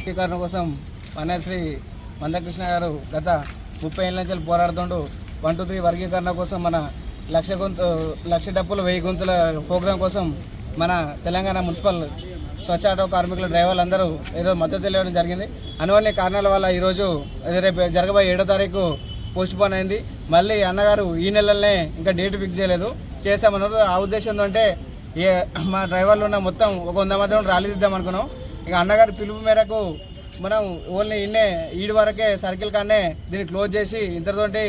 వర్గీకరణ కోసం శ్రీ మందకృష్ణ గారు గత 30 ఏళ్ళ నుంచి పోరాడుతుంటూ 1, 2, 3 వర్గీకరణ కోసం మన లక్ష డప్పులు 1000 గొంతుల ప్రోగ్రాం కోసం మన తెలంగాణ మున్సిపల్ స్వచ్ఛ ఆటో కార్మికుల డ్రైవర్లు అందరూ ఈరోజు మద్దతు తెలియడం జరిగింది. అనువన్నీ కారణాల వల్ల ఈరోజు రేపు జరగబోయే 7వ తారీఖు పోస్ట్ పోన్ అయింది. మళ్ళీ అన్నగారు ఈ నెలలనే ఇంకా డేట్ ఫిక్స్ చేయలేదు, చేశామన్నారు. ఆ ఉద్దేశంతో అంటే మా డ్రైవర్లు ఉన్న మొత్తం ఒక 100 మంది ర్యాలీ తీద్దాం అనుకున్నాం. ఇక అన్నగారి పిలుపు మేరకు మనం ఓన్లీ ఈడి వరకే సర్కిల్ కానే దీన్ని క్లోజ్ చేసి ఇంతటితోటి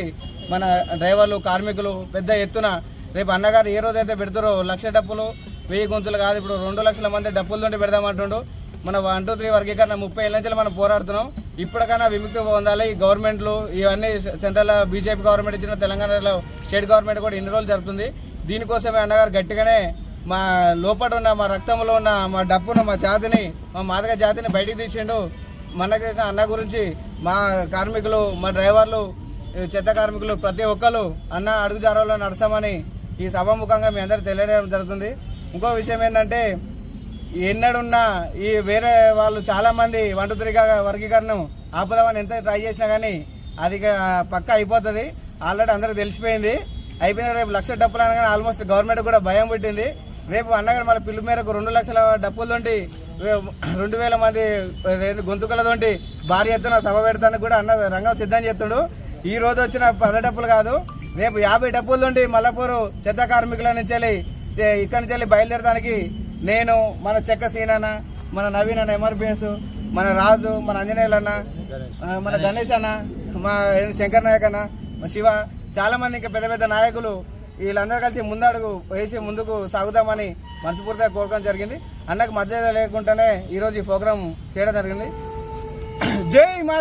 మన డ్రైవర్లు కార్మికులు పెద్ద ఎత్తున రేపు అన్నగారు ఏ రోజైతే పెడతారో 1,00,000 డప్పులు 1000 గొంతులు కాదు, ఇప్పుడు 2 లక్షల మంది డప్పులతోటి పెడదామంటుండు. మన 1, 2, 3 వర్గీకరణ 30 ఏళ్ళ నుంచి మనం పోరాడుతున్నాం. ఇప్పటికైనా విముక్తి పొందాలి. ఈ గవర్నమెంట్లు ఇవన్నీ సెంట్రల్ బీజేపీ గవర్నమెంట్ ఇచ్చిన తెలంగాణలో స్టేట్ గవర్నమెంట్ కూడా ఇన్ని రోజులు జరుగుతుంది. దీనికోసమే అన్నగారు గట్టిగానే మా లోపల ఉన్న మా రక్తంలో ఉన్న మా డప్పును మా జాతిని మా మాదక జాతిని బయటికి తీసిండు. మనకి అన్న గురించి మా కార్మికులు మా డ్రైవర్లు చెత్త కార్మికులు ప్రతి ఒక్కరు అన్న అడుగు జాడలో నడసామని ఈ సభాముఖంగా మీ అందరూ తెలియడం జరుగుతుంది. ఇంకో విషయం ఏంటంటే ఎన్నడున్నా ఈ వేరే వాళ్ళు చాలామంది 1, 2, 3 వర్గీకరణం ఆపుదామని ఎంత ట్రై చేసినా కానీ అది పక్క అయిపోతుంది. ఆల్రెడీ అందరికి తెలిసిపోయింది, అయిపోయింది. రేపు 1,00,000 డప్పులు అనగానే ఆల్మోస్ట్ గవర్నమెంట్ కూడా భయం పుట్టింది. రేపు అన్నగారు మన పిలుపు మేరకు 2 లక్షల డప్పులతోటి 2,000 మంది గొంతుకలతోటి భారీ ఎత్తున సభ పెడతానికి కూడా అన్న రంగం సిద్ధం చేస్తుండు. ఈ రోజు వచ్చిన 10 డప్పులు కాదు, రేపు 50 డప్పులతోటి మల్లపూరు చెత్త కార్మికుల నుంచి ఇక్కడి నుంచి బయలుదేరడానికి నేను మన చెక్క సీనన్న, మన నవీన్ అన్న ఎంఆర్పిఎస్, మన రాజు, మన ఆంజనేయులు అన్న, మన గణేష్ అన్న, మా శంకర్ నాయక్ అన్న, మా శివ, చాలా మంది ఇంకా పెద్ద పెద్ద నాయకులు వీళ్ళందరూ కలిసి ముందడుగు వేసి ముందుకు సాగుదామని మనస్ఫూర్తిగా కోరుకోవడం జరిగింది. అన్నకు మధ్య లేకుండానే ఈరోజు ఈ ప్రోగ్రాం చేయడం జరిగింది. జై